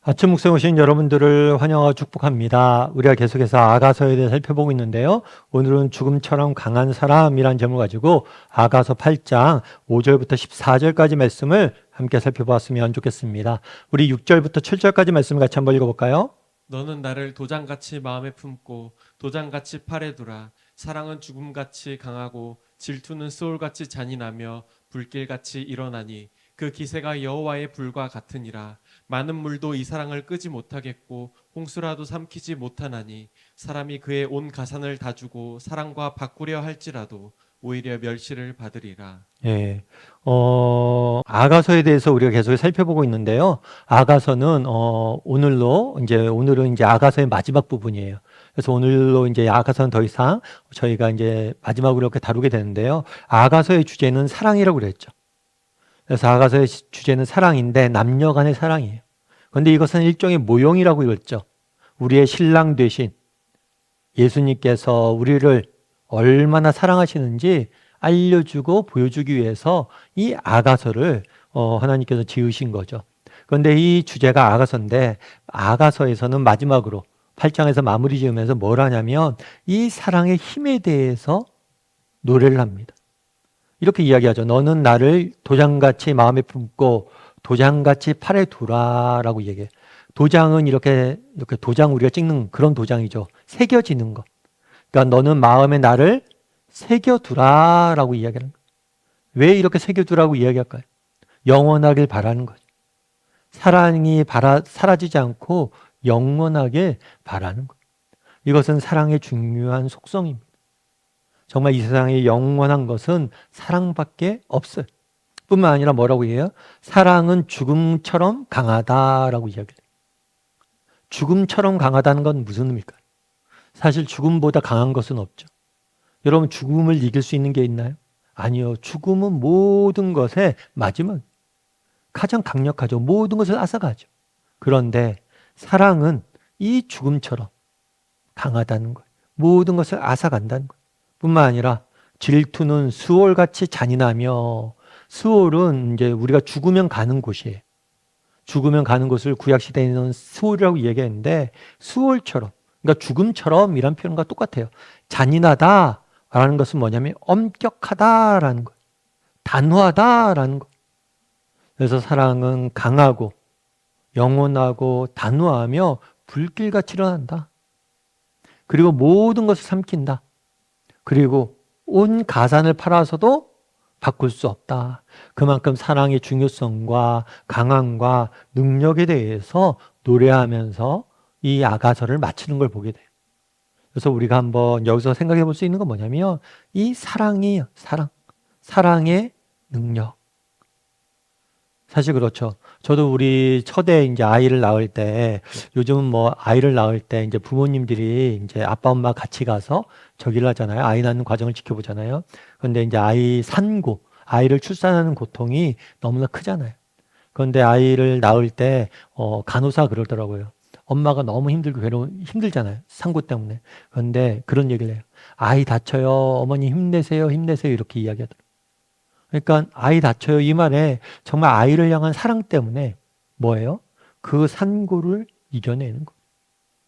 아침 묵상에 오신 여러분들을 환영하고 축복합니다. 우리가 계속해서 아가서에 대해 살펴보고 있는데요. 오늘은 죽음처럼 강한 사람이란 제목을 가지고 아가서 8장 5절부터 14절까지 말씀을 함께 살펴보았으면 좋겠습니다. 우리 6절부터 7절까지 말씀을 같이 한번 읽어볼까요? 너는 나를 도장같이 마음에 품고 도장같이 팔에 두라. 사랑은 죽음같이 강하고 질투는 수올같이 잔인하며 불길같이 일어나니 그 기세가 여호와의 불과 같으니라. 많은 물도 이 사랑을 끄지 못하겠고 홍수라도 삼키지 못하나니 사람이 그의 온 가산을 다 주고 사랑과 바꾸려 할지라도 오히려 멸시를 받으리라. 예, 아가서에 대해서 우리가 계속 살펴보고 있는데요. 아가서는, 오늘은 이제 아가서의 마지막 부분이에요. 그래서 오늘로 이제 아가서는 더 이상 저희가 이제 마지막으로 이렇게 다루게 되는데요. 아가서의 주제는 사랑이라고 그랬죠. 그래서 아가서의 주제는 사랑인데 남녀 간의 사랑이에요. 그런데 이것은 일종의 모형이라고 그랬죠. 우리의 신랑 되신 예수님께서 우리를 얼마나 사랑하시는지 알려주고 보여주기 위해서 이 아가서를 하나님께서 지으신 거죠. 그런데 이 주제가 아가서인데 아가서에서는 마지막으로 8장에서 마무리 지으면서 뭘 하냐면 이 사랑의 힘에 대해서 노래를 합니다. 이렇게 이야기하죠. 너는 나를 도장같이 마음에 품고 도장같이 팔에 두라라고 얘기해요. 도장은 이렇게 도장 우리가 찍는 그런 도장이죠. 새겨지는 것. 그러니까 너는 마음에 나를 새겨두라라고 이야기하는 거예요. 왜 이렇게 새겨두라고 이야기할까요? 영원하길 바라는 거죠. 사랑이 사라지지 않고 영원하게 바라는 거예요. 이것은 사랑의 중요한 속성입니다. 정말 이 세상에 영원한 것은 사랑밖에 없어요. 뿐만 아니라 뭐라고 해요? 사랑은 죽음처럼 강하다라고 이야기해요. 죽음처럼 강하다는 건 무슨 의미일까요? 사실 죽음보다 강한 것은 없죠. 여러분, 죽음을 이길 수 있는 게 있나요? 아니요. 죽음은 모든 것의 마지막, 가장 강력하죠. 모든 것을 앗아가죠. 그런데 사랑은 이 죽음처럼 강하다는 거예요. 모든 것을 앗아간다는 거예요. 뿐만 아니라 질투는 수월같이 잔인하며, 수월은 이제 우리가 죽으면 가는 곳이에요. 죽으면 가는 곳을 구약시대에는 수월이라고 얘기했는데 수월처럼, 그러니까 죽음처럼 이란 표현과 똑같아요. 잔인하다라는 것은 뭐냐면 엄격하다라는 거예요. 단호하다라는 거예요. 그래서 사랑은 강하고 영원하고 단호하며 불길같이 일어난다. 그리고 모든 것을 삼킨다. 그리고 온 가산을 팔아서도 바꿀 수 없다. 그만큼 사랑의 중요성과 강함과 능력에 대해서 노래하면서 이 아가서를 마치는 걸 보게 돼요. 그래서 우리가 한번 여기서 생각해 볼 수 있는 건 뭐냐면 이 사랑이에요. 사랑의 능력. 사실 그렇죠. 저도 우리 첫애 이제 아이를 낳을 때, 요즘은 뭐 아이를 낳을 때 이제 부모님들이 이제 아빠 엄마 같이 가서 저기를 하잖아요. 아이 낳는 과정을 지켜보잖아요. 그런데 이제 아이 산고, 아이를 출산하는 고통이 너무나 크잖아요. 그런데 아이를 낳을 때 간호사 그러더라고요. 엄마가 너무 힘들고 힘들잖아요. 산고 때문에. 그런데 그런 얘기를 해요. 아이 다쳐요. 어머니 힘내세요. 힘내세요. 이렇게 이야기하더라고요. 그러니까 아이 다쳐요 이 말에 정말 아이를 향한 사랑 때문에 뭐예요? 그 산고를 이겨내는 거.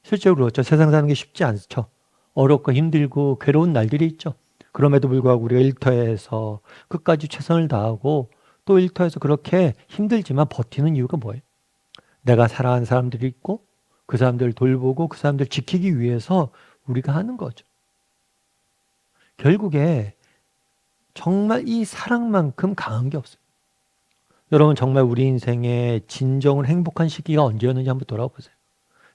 실제로 그렇죠. 세상 사는 게 쉽지 않죠. 어렵고 힘들고 괴로운 날들이 있죠. 그럼에도 불구하고 우리가 일터에서 끝까지 최선을 다하고 또 일터에서 그렇게 힘들지만 버티는 이유가 뭐예요? 내가 사랑하는 사람들이 있고 그 사람들을 돌보고 그 사람들을 지키기 위해서 우리가 하는 거죠. 결국에 정말 이 사랑만큼 강한 게 없어요. 여러분 정말 우리 인생에 진정으로 행복한 시기가 언제였는지 한번 돌아보세요.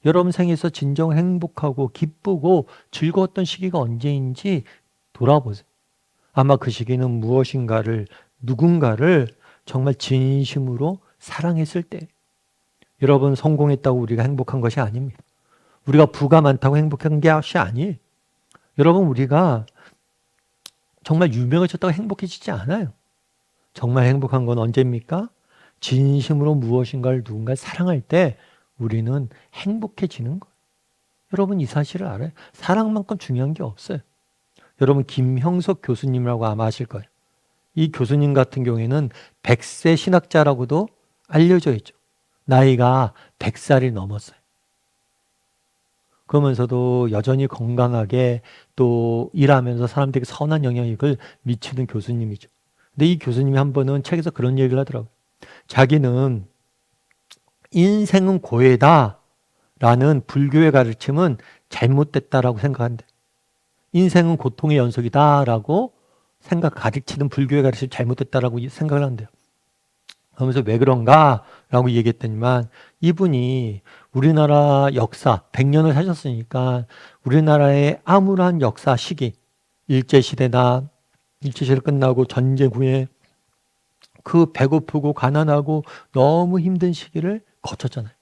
여러분 생에서 진정 행복하고 기쁘고 즐거웠던 시기가 언제인지 돌아보세요. 아마 그 시기는 누군가를 정말 진심으로 사랑했을 때. 여러분 성공했다고 우리가 행복한 것이 아닙니다. 우리가 부가 많다고 행복한 것이 아니에요. 여러분 우리가 정말 유명해졌다고 행복해지지 않아요. 정말 행복한 건 언제입니까? 진심으로 누군가를 사랑할 때 우리는 행복해지는 거예요. 여러분 이 사실을 알아요? 사랑만큼 중요한 게 없어요. 여러분 김형석 교수님이라고 아마 아실 거예요. 이 교수님 같은 경우에는 100세 신학자라고도 알려져 있죠. 나이가 100살이 넘었어요. 그러면서도 여전히 건강하게 또 일하면서 사람들에게 선한 영향력을 미치는 교수님이죠. 근데 이 교수님이 한 번은 책에서 그런 얘기를 하더라고요. 자기는 인생은 고해다 라는 불교의 가르침은 잘못됐다라고 생각한대. 인생은 고통의 연속이다라고 가르치는 불교의 가르침이 잘못됐다라고 생각을 한대요. 그러면서 왜 그런가라고 얘기했더니만 이분이 우리나라 역사 100년을 사셨으니까 우리나라의 암울한 역사 시기 일제시대나 일제시대 끝나고 전쟁 후에 그 배고프고 가난하고 너무 힘든 시기를 거쳤잖아요.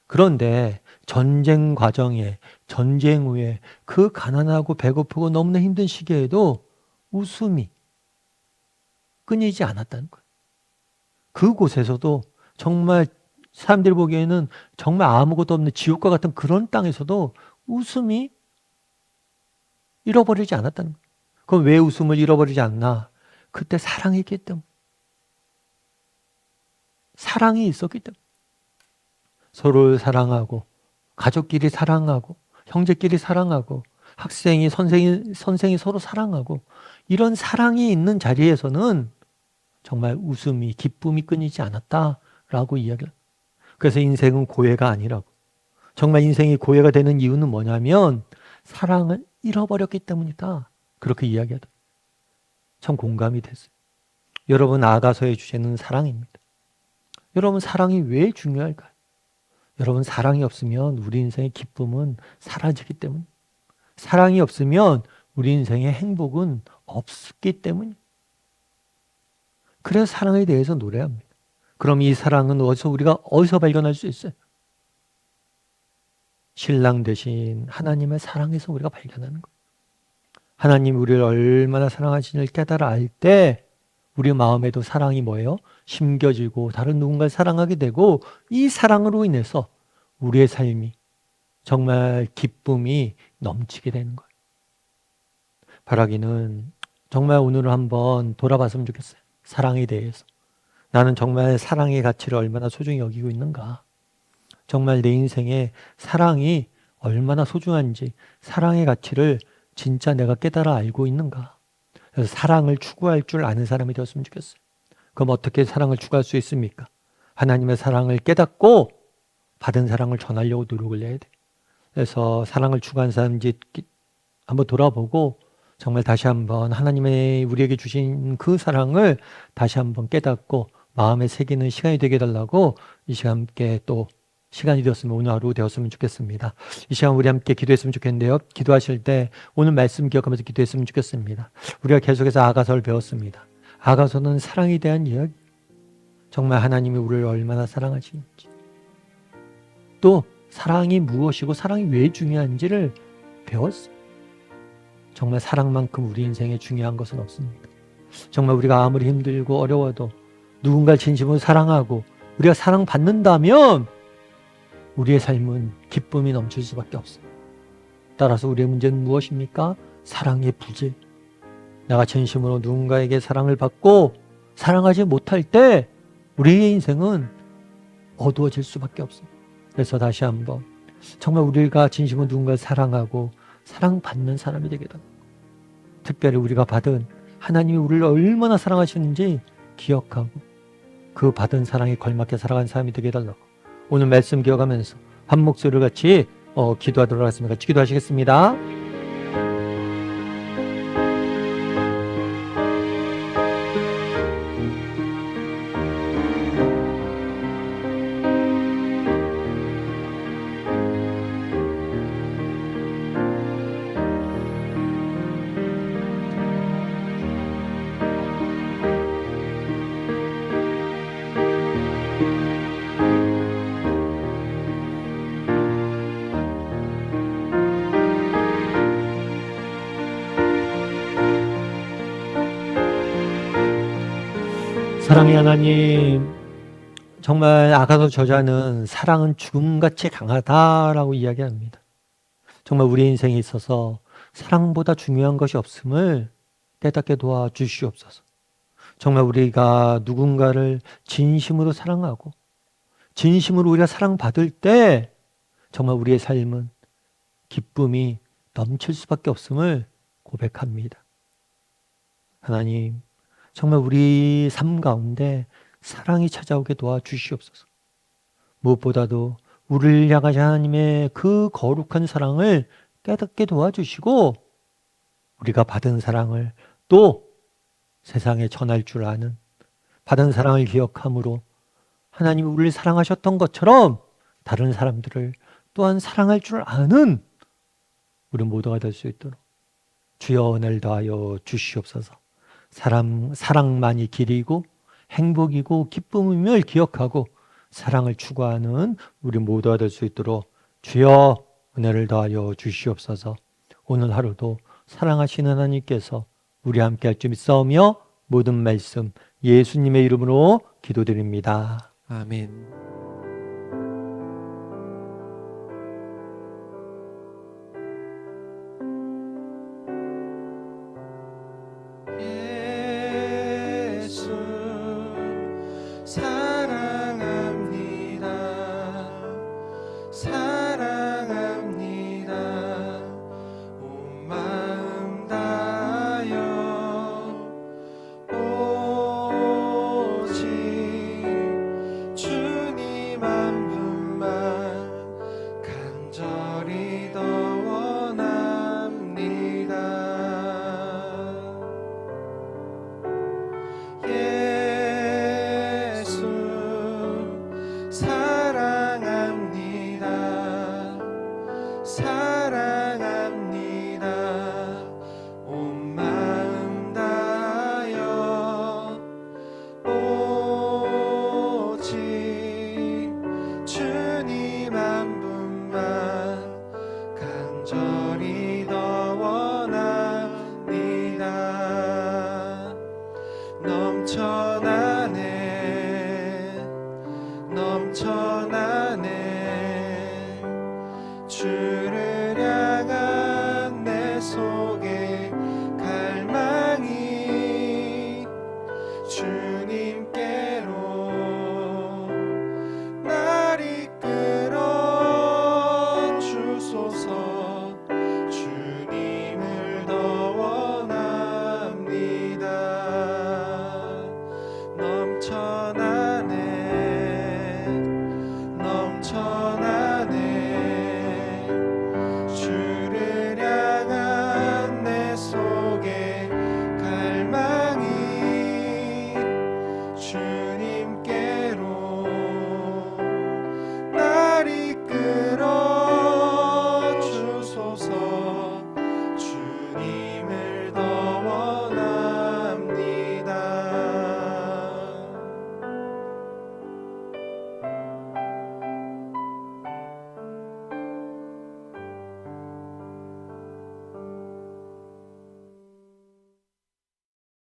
그런데 전쟁 과정에 전쟁 후에 그 가난하고 배고프고 너무나 힘든 시기에도 웃음이 끊이지 않았다는 거예요. 그곳에서도 정말 사람들이 보기에는 정말 아무것도 없는 지옥과 같은 그런 땅에서도 웃음이 잃어버리지 않았다는 거예요. 그럼 왜 웃음을 잃어버리지 않나? 그때 사랑이 있기 때문에. 사랑이 있었기 때문에. 서로를 사랑하고 가족끼리 사랑하고 형제끼리 사랑하고 학생이 선생이 서로 사랑하고 이런 사랑이 있는 자리에서는 정말 웃음이 기쁨이 끊이지 않았다라고 이야기를. 그래서 인생은 고해가 아니라고. 정말 인생이 고해가 되는 이유는 뭐냐면 사랑을 잃어버렸기 때문이다. 그렇게 이야기하다. 참 공감이 됐어요. 여러분 아가서의 주제는 사랑입니다. 여러분 사랑이 왜 중요할까요? 여러분 사랑이 없으면 우리 인생의 기쁨은 사라지기 때문에 사랑이 없으면 우리 인생의 행복은 없기 때문에 그래서 사랑에 대해서 노래합니다. 그럼 이 사랑은 우리가 어디서 발견할 수 있어요? 신랑 대신 하나님의 사랑에서 우리가 발견하는 거예요. 하나님이 우리를 얼마나 사랑하시는지를 깨달아 알 때 우리 마음에도 사랑이 뭐예요? 심겨지고 다른 누군가를 사랑하게 되고 이 사랑으로 인해서 우리의 삶이 정말 기쁨이 넘치게 되는 거예요. 바라기는 정말 오늘은 한번 돌아봤으면 좋겠어요. 사랑에 대해서. 나는 정말 사랑의 가치를 얼마나 소중히 여기고 있는가. 정말 내 인생에 사랑이 얼마나 소중한지 사랑의 가치를 진짜 내가 깨달아 알고 있는가. 그래서 사랑을 추구할 줄 아는 사람이 되었으면 좋겠어요. 그럼 어떻게 사랑을 추구할 수 있습니까? 하나님의 사랑을 깨닫고 받은 사랑을 전하려고 노력을 해야 돼. 그래서 사랑을 추구하는 사람인지 한번 돌아보고 정말 다시 한번 하나님의 우리에게 주신 그 사랑을 다시 한번 깨닫고 마음에 새기는 시간이 되게 해달라고 이 시간 함께 또 시간이 되었으면 오늘 하루 되었으면 좋겠습니다. 이 시간 우리 함께 기도했으면 좋겠는데요. 기도하실 때 오늘 말씀 기억하면서 기도했으면 좋겠습니다. 우리가 계속해서 아가서를 배웠습니다. 아가서는 사랑에 대한 이야기. 정말 하나님이 우리를 얼마나 사랑하시는지 또 사랑이 무엇이고 사랑이 왜 중요한지를 배웠어요. 정말 사랑만큼 우리 인생에 중요한 것은 없습니다. 정말 우리가 아무리 힘들고 어려워도 누군가를 진심으로 사랑하고 우리가 사랑받는다면 우리의 삶은 기쁨이 넘칠 수밖에 없어요. 따라서 우리의 문제는 무엇입니까? 사랑의 부재. 내가 진심으로 누군가에게 사랑을 받고 사랑하지 못할 때 우리의 인생은 어두워질 수밖에 없어요. 그래서 다시 한번 정말 우리가 진심으로 누군가를 사랑하고 사랑받는 사람이 되게 됩니다. 특별히 우리가 받은 하나님이 우리를 얼마나 사랑하시는지 기억하고 그 받은 사랑에 걸맞게 살아가는 사람이 되게 해달라고 오늘 말씀 기억하면서 한 목소리를 같이 기도하도록 하겠습니다. 같이 기도하시겠습니다. 사랑의 하나님, 정말 아가서 저자는 사랑은 죽음같이 강하다라고 이야기합니다. 정말 우리 인생에 있어서 사랑보다 중요한 것이 없음을 깨닫게 도와주시옵소서. 정말 우리가 누군가를 진심으로 사랑하고 진심으로 우리가 사랑받을 때 정말 우리의 삶은 기쁨이 넘칠 수밖에 없음을 고백합니다. 하나님, 정말 우리 삶 가운데 사랑이 찾아오게 도와주시옵소서. 무엇보다도 우리를 향하신 하나님의 그 거룩한 사랑을 깨닫게 도와주시고 우리가 받은 사랑을 또 세상에 전할 줄 아는, 받은 사랑을 기억함으로 하나님이 우리를 사랑하셨던 것처럼 다른 사람들을 또한 사랑할 줄 아는 우리 모두가 될 수 있도록 주여 은혜를 더하여 주시옵소서. 사랑만이 길이고 행복이고 기쁨임을 기억하고 사랑을 추구하는 우리 모두가 될 수 있도록 주여 은혜를 더하여 주시옵소서. 오늘 하루도 사랑하시는 하나님께서 우리 함께 할 줄 믿사오며 모든 말씀 예수님의 이름으로 기도드립니다. 아멘.